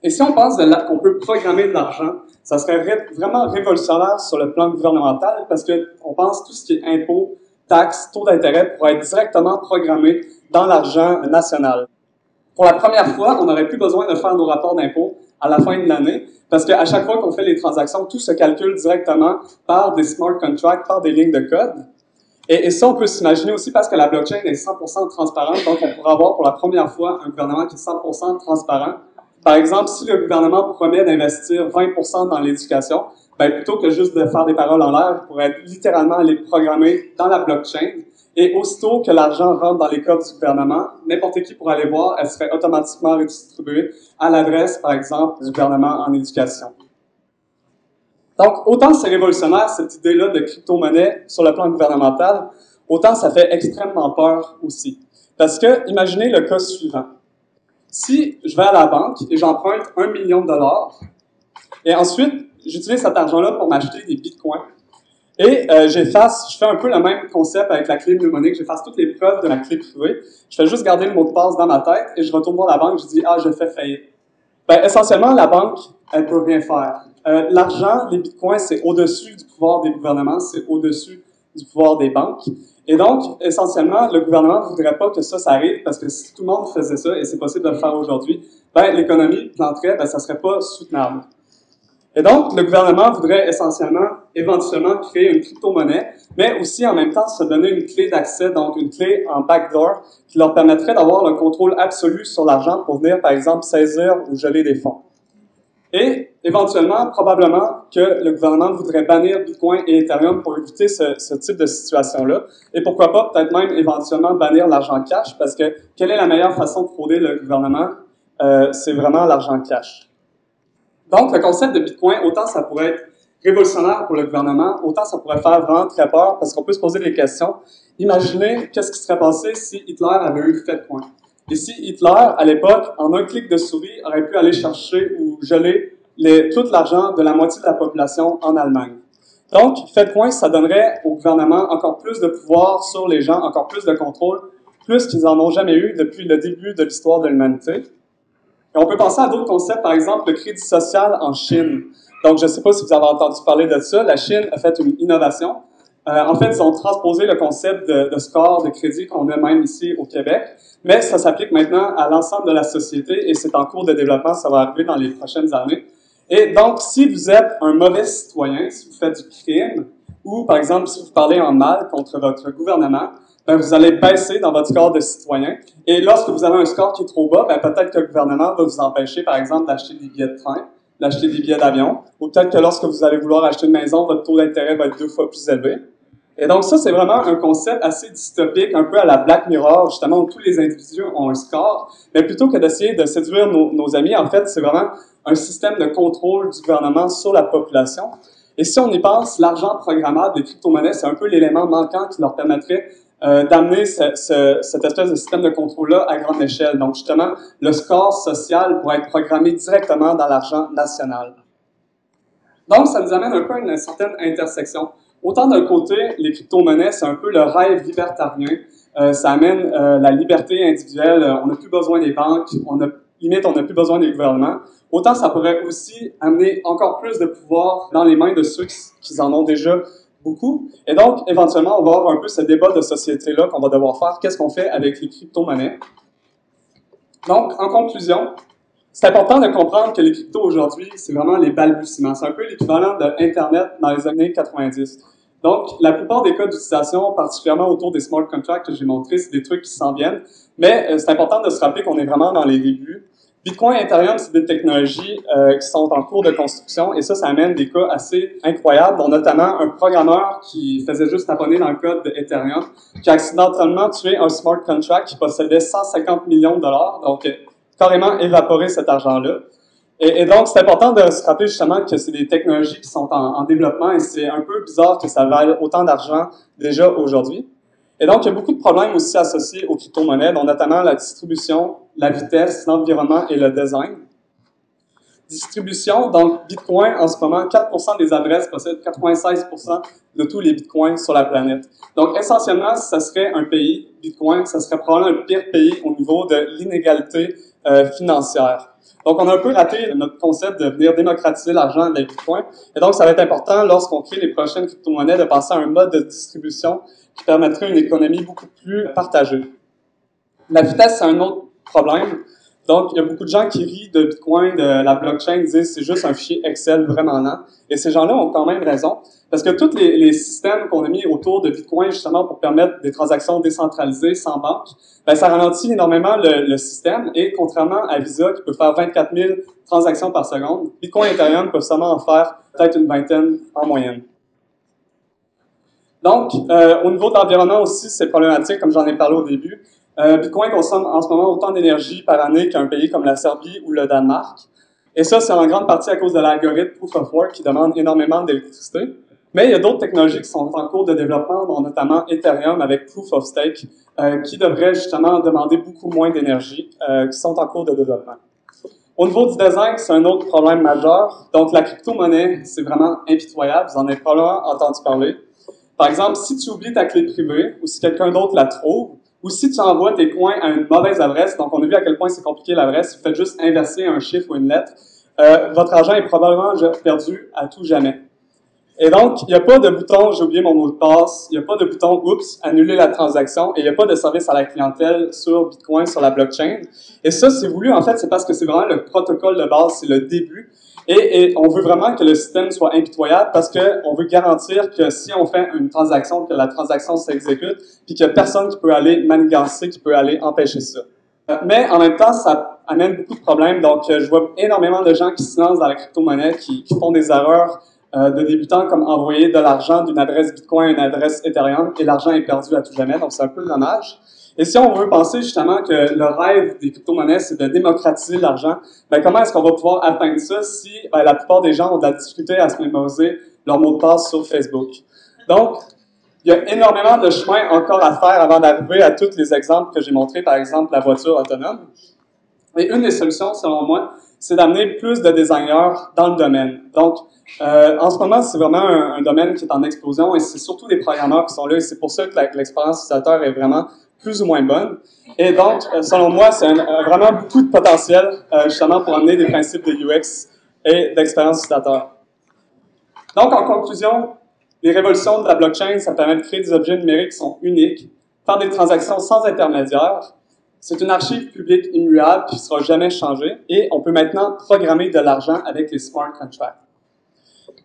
Et si on pense qu'on peut programmer de l'argent, ça serait vraiment révolutionnaire sur le plan gouvernemental parce qu'on pense tout ce qui est impôts, taxes, taux d'intérêt pourrait être directement programmé dans l'argent national. Pour la première fois, on n'aurait plus besoin de faire nos rapports d'impôts à la fin de l'année, parce qu'à chaque fois qu'on fait les transactions, tout se calcule directement par des smart contracts, par des lignes de code. Et ça, on peut s'imaginer aussi parce que la blockchain est 100% transparente, donc on pourra avoir pour la première fois un gouvernement qui est 100% transparent. Par exemple, si le gouvernement promet d'investir 20% dans l'éducation, plutôt que juste de faire des paroles en l'air, il pourrait littéralement les programmer dans la blockchain. Et aussitôt que l'argent rentre dans les coffres du gouvernement, n'importe qui pourra aller voir, elle serait automatiquement redistribuée à l'adresse, par exemple, du gouvernement en éducation. Donc, autant c'est révolutionnaire, cette idée-là de crypto-monnaie sur le plan gouvernemental, autant ça fait extrêmement peur aussi. Parce que, imaginez le cas suivant. Si je vais à la banque et j'emprunte 1 million de dollars, et ensuite, j'utilise cet argent-là pour m'acheter des bitcoins, et je fais un peu le même concept avec la clé mnémonique, j'efface toutes les preuves de ma clé privée, je fais juste garder le mot de passe dans ma tête, et je retourne voir la banque, je dis « Ah, je fais faillite ». Essentiellement, la banque, elle peut rien faire. L'argent, les bitcoins, c'est au-dessus du pouvoir des gouvernements, c'est au-dessus du pouvoir des banques. Et donc, essentiellement, le gouvernement ne voudrait pas que ça arrive, parce que si tout le monde faisait ça, et c'est possible de le faire aujourd'hui, l'économie planterait, ça serait pas soutenable. Et donc, le gouvernement voudrait essentiellement, éventuellement, créer une crypto-monnaie, mais aussi en même temps se donner une clé d'accès, donc une clé en backdoor, qui leur permettrait d'avoir le contrôle absolu sur l'argent pour venir, par exemple, saisir ou geler des fonds. Et, éventuellement, probablement que le gouvernement voudrait bannir Bitcoin et Ethereum pour éviter ce type de situation-là. Et pourquoi pas, peut-être même, éventuellement, bannir l'argent cash, parce que quelle est la meilleure façon de frauder le gouvernement? C'est vraiment l'argent cash. Donc, le concept de Bitcoin, autant ça pourrait être révolutionnaire pour le gouvernement, autant ça pourrait faire vraiment très peur, parce qu'on peut se poser des questions. Imaginez qu'est-ce qui serait passé si Hitler avait eu FedCoin. Et si Hitler, à l'époque, en un clic de souris, aurait pu aller chercher ou geler tout l'argent de la moitié de la population en Allemagne. Donc, FedCoin, ça donnerait au gouvernement encore plus de pouvoir sur les gens, encore plus de contrôle, plus qu'ils en ont jamais eu depuis le début de l'histoire de l'humanité. Et on peut penser à d'autres concepts, par exemple le crédit social en Chine. Donc, je ne sais pas si vous avez entendu parler de ça. La Chine a fait une innovation. En fait, ils ont transposé le concept de score de crédit qu'on a même ici au Québec, mais ça s'applique maintenant à l'ensemble de la société et c'est en cours de développement, ça va arriver dans les prochaines années. Et donc, si vous êtes un mauvais citoyen, si vous faites du crime, ou par exemple, si vous parlez en mal contre votre gouvernement, vous allez baisser dans votre score de citoyen. Et lorsque vous avez un score qui est trop bas, peut-être que le gouvernement va vous empêcher, par exemple, d'acheter des billets de train, d'acheter des billets d'avion, ou peut-être que lorsque vous allez vouloir acheter une maison, votre taux d'intérêt va être 2 fois plus élevé. Et donc ça, c'est vraiment un concept assez dystopique, un peu à la Black Mirror, justement, où tous les individus ont un score. Mais plutôt que d'essayer de séduire nos amis, en fait, c'est vraiment un système de contrôle du gouvernement sur la population. Et si on y pense, l'argent programmable, les crypto-monnaies, c'est un peu l'élément manquant qui leur permettrait d'amener cette espèce de système de contrôle-là à grande échelle. Donc, justement, le score social pourrait être programmé directement dans l'argent national. Donc, ça nous amène un peu à une certaine intersection. Autant d'un côté, les crypto-monnaies, c'est un peu le rêve libertarien. Ça amène la liberté individuelle. On n'a plus besoin des banques. On n'a plus besoin des gouvernements. Autant ça pourrait aussi amener encore plus de pouvoir dans les mains de ceux qui en ont déjà beaucoup. Et donc, éventuellement, on va avoir un peu ce débat de société-là qu'on va devoir faire. Qu'est-ce qu'on fait avec les crypto-monnaies? Donc, en conclusion, c'est important de comprendre que les cryptos aujourd'hui, c'est vraiment les balbutiements. C'est un peu l'équivalent de Internet dans les années 90. Donc, la plupart des cas d'utilisation, particulièrement autour des smart contracts que j'ai montrés, c'est des trucs qui s'en viennent. Mais c'est important de se rappeler qu'on est vraiment dans les débuts. Bitcoin et Ethereum, c'est des technologies qui sont en cours de construction et ça amène des cas assez incroyables, dont notamment un programmeur qui faisait juste taponner dans le code d'Ethereum, qui a accidentellement tué un smart contract qui possédait 150 millions de dollars, donc carrément évaporé cet argent-là. Et donc, c'est important de se rappeler justement que c'est des technologies qui sont en développement et c'est un peu bizarre que ça vaille autant d'argent déjà aujourd'hui. Et donc, il y a beaucoup de problèmes aussi associés aux crypto-monnaies, dont notamment la distribution, la vitesse, l'environnement et le design. Distribution, donc Bitcoin, en ce moment, 4% des adresses possèdent 96% de tous les Bitcoins sur la planète. Donc, essentiellement, si ça serait un pays, Bitcoin, ça serait probablement le pire pays au niveau de l'inégalité financière. Donc, on a un peu raté notre concept de venir démocratiser l'argent avec Bitcoin. Et donc, ça va être important, lorsqu'on crée les prochaines crypto-monnaies, de passer à un mode de distribution qui permettrait une économie beaucoup plus partagée. La vitesse, c'est un autre problème. Donc, il y a beaucoup de gens qui rient de Bitcoin, de la blockchain, disent que c'est juste un fichier Excel vraiment lent. Et ces gens-là ont quand même raison, parce que tous les systèmes qu'on a mis autour de Bitcoin, justement, pour permettre des transactions décentralisées, sans banque, ben, ça ralentit énormément le système. Et contrairement à Visa, qui peut faire 24 000 transactions par seconde, Bitcoin et Ethereum peuvent seulement en faire peut-être une vingtaine en moyenne. Donc, au niveau de l'environnement aussi, c'est problématique, comme j'en ai parlé au début. Bitcoin consomme en ce moment autant d'énergie par année qu'un pays comme la Serbie ou le Danemark. Et ça, c'est en grande partie à cause de l'algorithme Proof of Work qui demande énormément d'électricité. Mais il y a d'autres technologies qui sont en cours de développement, dont notamment Ethereum avec Proof of Stake, qui devraient justement demander beaucoup moins d'énergie, qui sont en cours de développement. Au niveau du design, c'est un autre problème majeur. Donc, la crypto-monnaie, c'est vraiment impitoyable. Vous en avez probablement entendu parler. Par exemple, si tu oublies ta clé privée ou si quelqu'un d'autre la trouve, ou si tu envoies tes coins à une mauvaise adresse, donc on a vu à quel point c'est compliqué l'adresse, vous faites juste inverser un chiffre ou une lettre, votre argent est probablement perdu à tout jamais. Et donc, il n'y a pas de bouton « j'ai oublié mon mot de passe », il n'y a pas de bouton « oups, annuler la transaction » et il n'y a pas de service à la clientèle sur Bitcoin, sur la blockchain. Et ça, c'est voulu, en fait, c'est parce que c'est vraiment le protocole de base, c'est le début. Et on veut vraiment que le système soit impitoyable parce qu'on veut garantir que si on fait une transaction, que la transaction s'exécute, puis qu'il n'y a personne qui peut aller manigancer, qui peut aller empêcher ça. Mais en même temps, ça amène beaucoup de problèmes. Donc, je vois énormément de gens qui se lancent dans la crypto-monnaie, qui font des erreurs de débutants comme envoyer de l'argent d'une adresse Bitcoin à une adresse Ethereum et l'argent est perdu à tout jamais. Donc, c'est un peu dommage. Et si on veut penser justement que le rêve des crypto-monnaies, c'est de démocratiser l'argent, ben comment est-ce qu'on va pouvoir atteindre ça si la plupart des gens ont de la difficulté à se mémoriser leur mot de passe sur Facebook? Donc, il y a énormément de chemin encore à faire avant d'arriver à tous les exemples que j'ai montrés, par exemple la voiture autonome. Et une des solutions, selon moi, c'est d'amener plus de designers dans le domaine. Donc, en ce moment, c'est vraiment un domaine qui est en explosion et c'est surtout des programmeurs qui sont là et c'est pour ça que l'expérience utilisateur est vraiment plus ou moins bonne. Et donc, selon moi, c'est vraiment beaucoup de potentiel justement pour amener des principes de UX et d'expérience utilisateur. Donc, en conclusion, les révolutions de la blockchain, ça permet de créer des objets numériques qui sont uniques, faire des transactions sans intermédiaire. C'est une archive publique immuable qui ne sera jamais changée et on peut maintenant programmer de l'argent avec les smart contracts.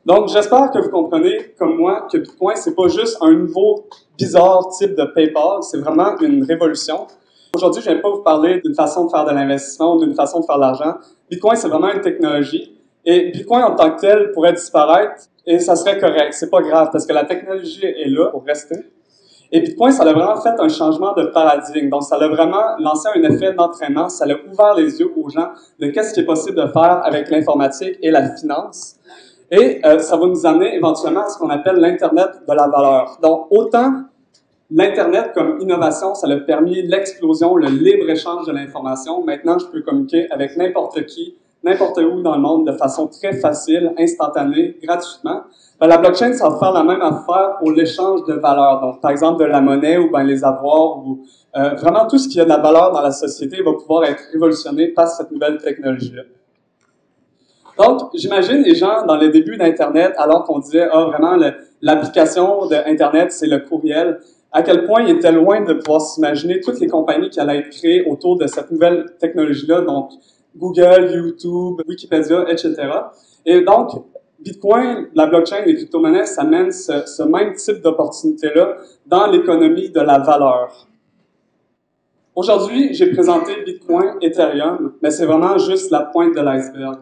Donc, j'espère que vous comprenez, comme moi, que Bitcoin, c'est pas juste un nouveau bizarre type de PayPal, c'est vraiment une révolution. Aujourd'hui, je ne viens pas vous parler d'une façon de faire de l'investissement ou d'une façon de faire de l'argent. Bitcoin, c'est vraiment une technologie. Et Bitcoin, en tant que tel, pourrait disparaître et ça serait correct. C'est pas grave parce que la technologie est là pour rester. Et Bitcoin, ça a vraiment fait un changement de paradigme. Donc, ça a vraiment lancé un effet d'entraînement. Ça a ouvert les yeux aux gens de qu'est-ce qui est possible de faire avec l'informatique et la finance. Et ça va nous amener éventuellement à ce qu'on appelle l'Internet de la valeur. Donc, autant l'Internet comme innovation, ça a permis l'explosion, le libre-échange de l'information. Maintenant, je peux communiquer avec n'importe qui, n'importe où dans le monde de façon très facile, instantanée, gratuitement. Ben, la blockchain, ça va faire la même affaire pour l'échange de valeurs. Donc, par exemple, de la monnaie ou ben, les avoirs ou vraiment tout ce qui a de la valeur dans la société va pouvoir être révolutionné par cette nouvelle technologie-là. Donc, j'imagine les gens dans les débuts d'Internet, alors qu'on disait, ah, vraiment, l'application d'Internet, c'est le courriel, à quel point ils étaient loin de pouvoir s'imaginer toutes les compagnies qui allaient être créées autour de cette nouvelle technologie-là, donc Google, YouTube, Wikipédia, etc. Et donc, Bitcoin, la blockchain, les crypto-monnaies, ça mène ce même type d'opportunité-là dans l'économie de la valeur. Aujourd'hui, j'ai présenté Bitcoin, Ethereum, mais c'est vraiment juste la pointe de l'iceberg.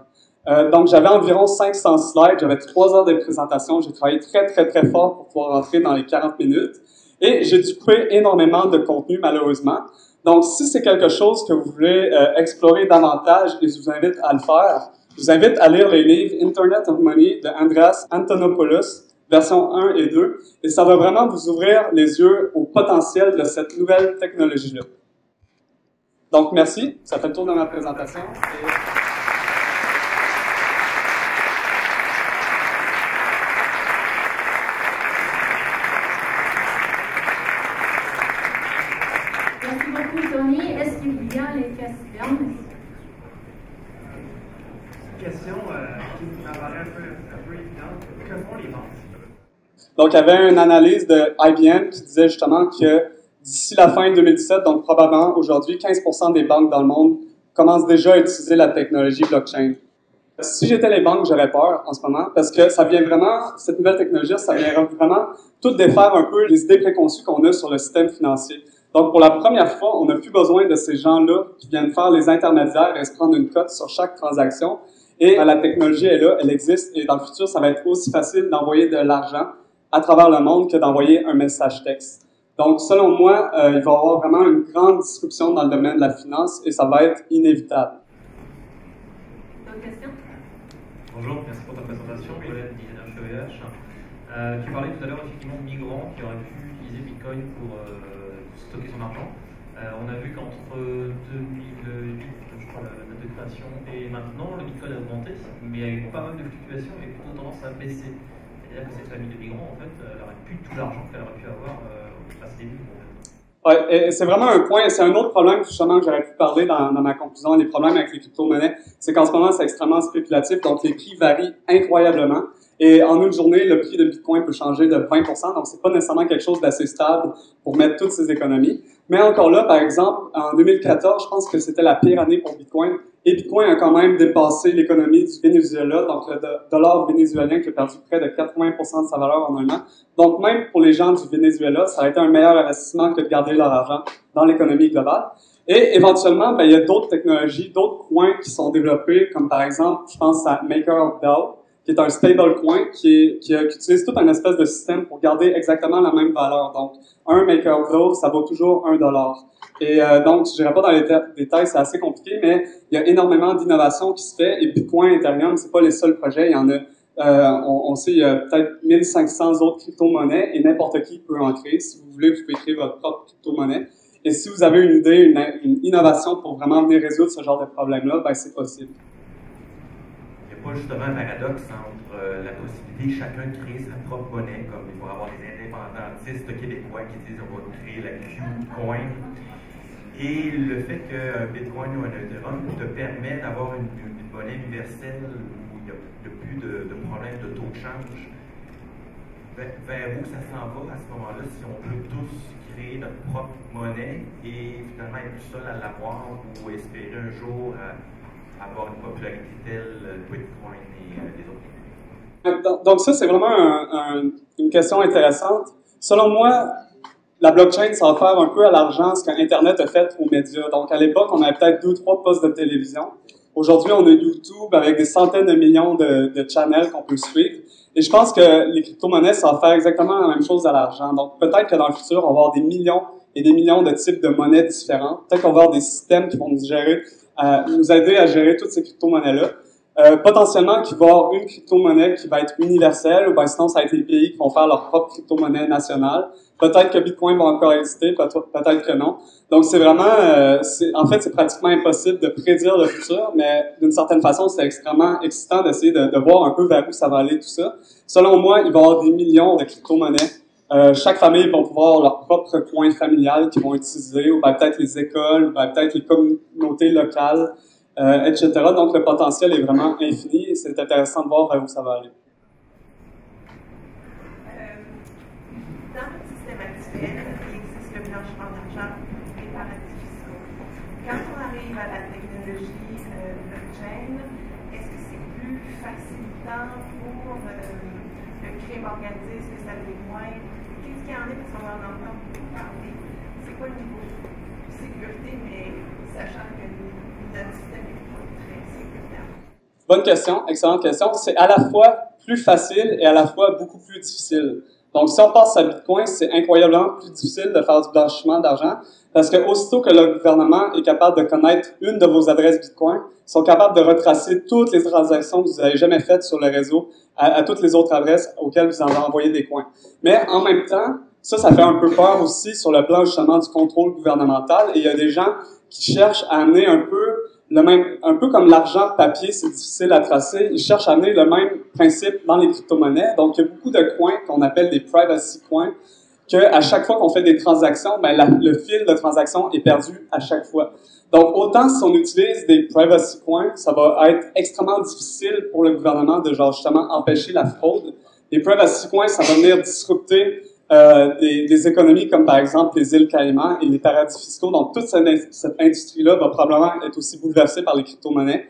Donc, j'avais environ 500 slides, j'avais 3 heures de présentation, j'ai travaillé très, très, très fort pour pouvoir rentrer dans les 40 minutes. Et j'ai dû couper énormément de contenu, malheureusement. Donc, si c'est quelque chose que vous voulez explorer davantage, et je vous invite à le faire, je vous invite à lire les livres Internet of Money de Andreas Antonopoulos, version 1 et 2, et ça va vraiment vous ouvrir les yeux au potentiel de cette nouvelle technologie-là. Donc, merci. Ça fait le tour de ma présentation. Merci beaucoup, Tony. Est-ce qu'il y a les questions? Question qui me paraît un peu évidente. Que font les banques? Donc, il y avait une analyse de IBM qui disait justement que d'ici la fin 2017, donc probablement aujourd'hui, 15% des banques dans le monde commencent déjà à utiliser la technologie blockchain. Si j'étais les banques, j'aurais peur en ce moment parce que ça vient vraiment, cette nouvelle technologie, ça vient vraiment tout défaire un peu les idées préconçues qu'on a sur le système financier. Donc, pour la première fois, on n'a plus besoin de ces gens-là qui viennent faire les intermédiaires et se prendre une cote sur chaque transaction. Et la technologie est là, elle existe, et dans le futur, ça va être aussi facile d'envoyer de l'argent à travers le monde que d'envoyer un message texte. Donc, selon moi, il va y avoir vraiment une grande disruption dans le domaine de la finance et ça va être inévitable. D'autres questions? Bonjour, merci pour ta présentation. Colette, designer chez OVH. Tu parlais tout à l'heure effectivement de migrants qui auraient pu utiliser Bitcoin pour stocker son argent. On a vu qu'entre 2008, je crois, la date de création, et maintenant, le Bitcoin a augmenté, mais avec pas mal de fluctuations et plutôt tendance à baisser. C'est-à-dire que cette famille de migrants, en fait, elle n'aurait plus tout l'argent qu'elle aurait pu avoir à ce début. Ouais, et c'est vraiment un point, c'est un autre problème justement que j'aurais pu parler dans ma conclusion, les problèmes avec les crypto-monnaies, c'est qu'en ce moment, c'est extrêmement spéculatif, donc les prix varient incroyablement. Et en une journée, le prix de Bitcoin peut changer de 20%, donc c'est pas nécessairement quelque chose d'assez stable pour mettre toutes ces économies. Mais encore là, par exemple, en 2014, je pense que c'était la pire année pour Bitcoin, et Bitcoin a quand même dépassé l'économie du Venezuela, donc le dollar vénézuélien qui a perdu près de 80% de sa valeur en un an. Donc même pour les gens du Venezuela, ça a été un meilleur investissement que de garder leur argent dans l'économie globale. Et éventuellement, ben, il y a d'autres technologies, d'autres coins qui sont développés, comme par exemple, je pense à MakerDAO, qui est un stablecoin qui utilise tout un espèce de système pour garder exactement la même valeur. Donc, un MakerDAO, ça vaut toujours $1. Et donc, je n'irai pas dans les détails, c'est assez compliqué, mais il y a énormément d'innovation qui se fait. Et Bitcoin, Ethereum, c'est pas les seuls projets. Il y en a, on sait, il y a peut-être 1500 autres crypto-monnaies et n'importe qui peut en créer. Si vous voulez, vous pouvez créer votre propre crypto-monnaie. Et si vous avez une idée, une innovation pour vraiment venir résoudre ce genre de problème-là, ben c'est possible. Il n'y a pas justement un paradoxe entre la possibilité que chacun crée sa propre monnaie, comme il va y avoir des indépendantistes québécois qui disent on va créer la Q-Coin, et le fait qu'un Bitcoin ou un Ethereum te permet d'avoir une monnaie universelle où il n'y a plus de problème de taux de change. Vers où ça s'en va à ce moment-là si on veut tous créer notre propre monnaie et finalement être tout seul à l'avoir ou espérer un jour avoir une popularité telle Bitcoin et les autres? Donc ça, c'est vraiment une question intéressante. Selon moi, la blockchain, ça va faire un peu à l'argent ce qu'Internet a fait aux médias. Donc, à l'époque, on avait peut-être 2 ou 3 postes de télévision. Aujourd'hui, on a YouTube avec des centaines de millions de channels qu'on peut suivre. Et je pense que les crypto-monnaies, ça va faire exactement la même chose à l'argent. Donc, peut-être que dans le futur, on va avoir des millions et des millions de types de monnaies différentes. Peut-être qu'on va avoir des systèmes qui vont nous aider à gérer toutes ces crypto-monnaies-là. Potentiellement qu'il va y avoir une crypto-monnaie qui va être universelle, ou bien sinon ça va être les pays qui vont faire leur propre crypto-monnaie nationale. Peut-être que Bitcoin va encore exister, peut-être que non. Donc c'est vraiment, en fait c'est pratiquement impossible de prédire le futur, mais d'une certaine façon c'est extrêmement excitant d'essayer de voir un peu vers où ça va aller tout ça. Selon moi, il va y avoir des millions de crypto-monnaies. Chaque famille va pouvoir avoir leur propre coin familial qu'ils vont utiliser, ou bien peut-être les écoles, ou bien peut-être les communautés locales. Etc. Donc, le potentiel est vraiment infini et c'est intéressant de voir vers où ça va aller. Dans notre système actuel, il existe le blanchiment d'argent et les paradis fiscaux. Quand on arrive à la technologie blockchain, est-ce que c'est plus facilitant pour le crime organisé? Est-ce que ça l'est moins? Qu'est-ce qu'il y en a parce qu'on en entend beaucoup parler? C'est quoi le niveau de sécurité, mais sachant que notre système est très sécuritaire? Bonne question, excellente question. C'est à la fois plus facile et à la fois beaucoup plus difficile. Donc, si on passe à Bitcoin, c'est incroyablement plus difficile de faire du blanchiment d'argent parce que aussitôt que le gouvernement est capable de connaître une de vos adresses Bitcoin, ils sont capables de retracer toutes les transactions que vous avez jamais faites sur le réseau à toutes les autres adresses auxquelles vous avez envoyé des coins. Mais en même temps, ça fait un peu peur aussi sur le plan justement du contrôle gouvernemental et il y a des gens qui cherchent à amener un peu comme l'argent papier, c'est difficile à tracer, ils cherchent à amener le même principe dans les crypto-monnaies. Donc, il y a beaucoup de coins qu'on appelle des privacy coins, que à chaque fois qu'on fait des transactions, le fil de transaction est perdu à chaque fois. Donc, autant si on utilise des privacy coins, ça va être extrêmement difficile pour le gouvernement de justement empêcher la fraude. Les privacy coins, ça va venir disrupter des économies comme par exemple les îles Caïmans et les paradis fiscaux. Donc toute cette industrie-là va probablement être aussi bouleversée par les crypto-monnaies.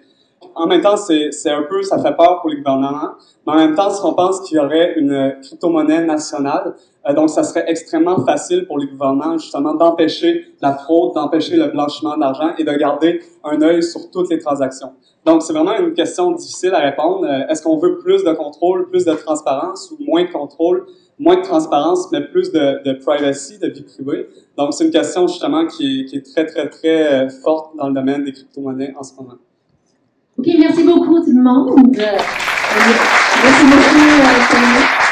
En même temps, c'est un peu, ça fait peur pour les gouvernements, mais en même temps, si on pense qu'il y aurait une crypto-monnaie nationale, donc ça serait extrêmement facile pour les gouvernements justement d'empêcher la fraude, d'empêcher le blanchiment d'argent et de garder un œil sur toutes les transactions. Donc c'est vraiment une question difficile à répondre. Est-ce qu'on veut plus de contrôle, plus de transparence ou moins de contrôle, moins de transparence, mais plus de privacy, de vie privée? Donc c'est une question justement qui est très, très, très forte dans le domaine des crypto-monnaies en ce moment. Ok, merci beaucoup tout le monde. Merci beaucoup, Sonia.